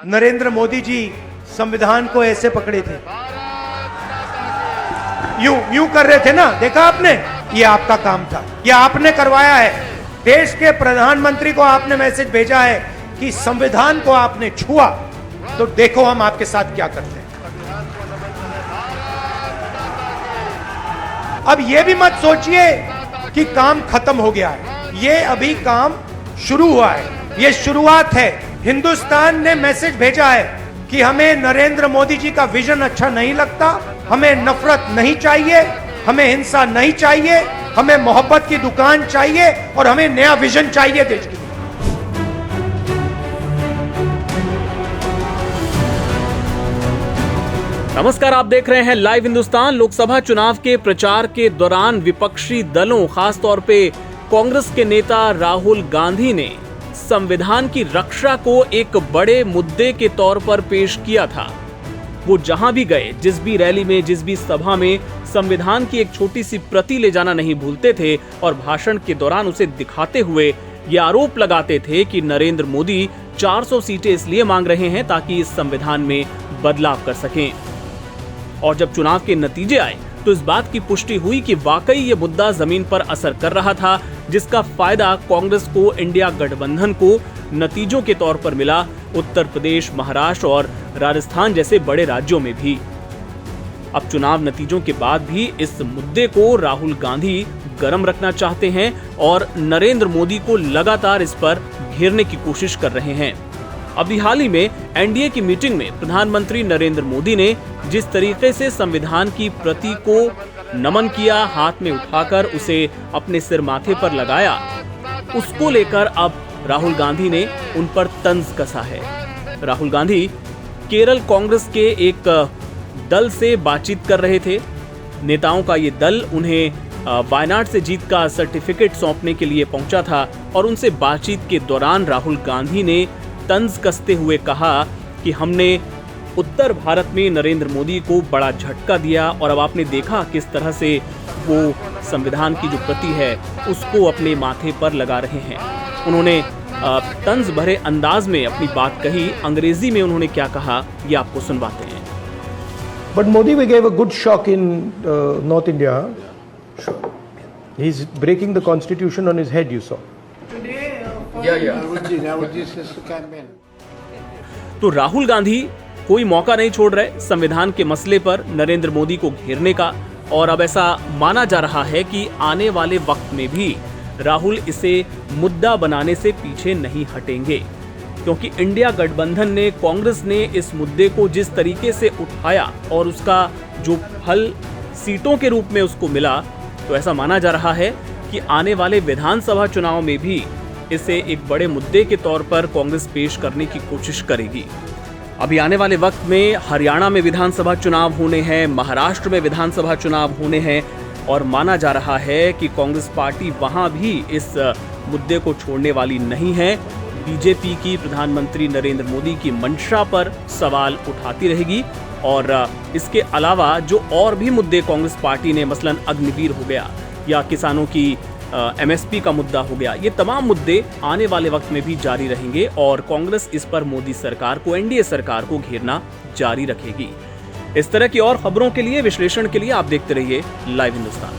नरेंद्र मोदी जी संविधान को ऐसे पकड़े थे, यूं कर रहे थे ना, देखा आपने? ये आपका काम था, ये आपने करवाया है। देश के प्रधानमंत्री को आपने मैसेज भेजा है कि संविधान को आपने छुआ तो देखो हम आपके साथ क्या करते हैं। अब ये भी मत सोचिए कि काम खत्म हो गया है, ये अभी काम शुरू हुआ है, ये शुरुआत है। हिंदुस्तान ने मैसेज भेजा है कि हमें नरेंद्र मोदी जी का विजन अच्छा नहीं लगता, हमें नफरत नहीं चाहिए, हमें हिंसा नहीं चाहिए, हमें मोहब्बत की दुकान चाहिए और हमें नया विजन चाहिए देश के लिए। नमस्कार, आप देख रहे हैं लाइव हिंदुस्तान। लोकसभा चुनाव के प्रचार के दौरान विपक्षी दलों, खासतौर पे कांग्रेस के नेता राहुल गांधी ने संविधान की रक्षा को एक बड़े मुद्दे के तौर पर पेश किया था। वो जहां भी गए, जिस भी रैली में, जिस भी सभा में, संविधान की एक छोटी सी प्रति ले जाना नहीं भूलते थे और भाषण के दौरान उसे दिखाते हुए ये आरोप लगाते थे कि नरेंद्र मोदी 400 सीटें इसलिए मांग रहे हैं ताकि इस संविधान में बदलाव कर सकें। और जब चुनाव के नतीजे आए तो इस बात की पुष्टि हुई कि वाकई ये मुद्दा जमीन पर असर कर रहा था, जिसका फायदा कांग्रेस को, इंडिया गठबंधन को नतीजों के तौर पर मिला, उत्तर प्रदेश, महाराष्ट्र और राजस्थान जैसे बड़े राज्यों में भी। अब चुनाव नतीजों के बाद भी इस मुद्दे को राहुल गांधी गर्म रखना चाहते हैं और नरेंद्र मोदी को लगातार इस पर घेरने की कोशिश कर रहे हैं। अभी हाल ही में एनडीए की मीटिंग में प्रधानमंत्री नरेंद्र मोदी ने जिस तरीके से संविधान की प्रति को नमन किया, हाथ में उठाकर उसे अपने सिर माथे पर लगाया, उसको लेकर अब राहुल गांधी ने उन पर तंज कसा है। राहुल गांधी केरल कांग्रेस के एक दल से बातचीत कर रहे थे। नेताओं का ये दल उन्हें वायनाड से जीत का सर्टिफिकेट सौंपने के लिए पहुंचा था और उनसे बातचीत के दौरान राहुल गांधी ने तंज कसते हुए कहा कि हमने उत्तर भारत में नरेंद्र मोदी को बड़ा झटका दिया और अब आपने देखा किस तरह से वो संविधान की जो प्रति है उसको अपने माथे पर लगा रहे हैं। उन्होंने तंज भरे अंदाज में अपनी बात कही। अंग्रेजी में उन्होंने क्या कहा ये आपको सुनवाते हैं। But Modi gave a good shock in North India. He's breaking the constitution on his head, you saw. तो राहुल गांधी कोई मौका नहीं छोड़ रहे संविधान के मसले पर नरेंद्र मोदी को घेरने का, और अब ऐसा माना जा रहा है कि आने वाले वक्त में भी राहुल इसे मुद्दा बनाने से पीछे नहीं हटेंगे, क्योंकि इंडिया गठबंधन ने, कांग्रेस ने इस मुद्दे को जिस तरीके से उठाया और उसका जो फल सीटों के रूप में उसको मिला, तो ऐसा माना जा रहा है कि आने वाले विधानसभा चुनाव में भी इसे एक बड़े मुद्दे के तौर पर कांग्रेस पेश करने की कोशिश करेगी। अभी आने वाले वक्त में हरियाणा में विधानसभा चुनाव होने हैं, महाराष्ट्र में विधानसभा चुनाव होने हैं और माना जा रहा है कि कांग्रेस पार्टी वहां भी इस मुद्दे को छोड़ने वाली नहीं है। बीजेपी की प्रधानमंत्री नरेंद्र मोदी की मंशा पर सवाल उठाती रहेगी और इसके अलावा जो और भी मुद्दे कांग्रेस पार्टी ने, मसलन अग्निवीर हो गया या किसानों की एमएसपी का मुद्दा हो गया, ये तमाम मुद्दे आने वाले वक्त में भी जारी रहेंगे और कांग्रेस इस पर मोदी सरकार को, एनडीए सरकार को घेरना जारी रखेगी। इस तरह की और खबरों के लिए, विश्लेषण के लिए आप देखते रहिए लाइव हिंदुस्तान।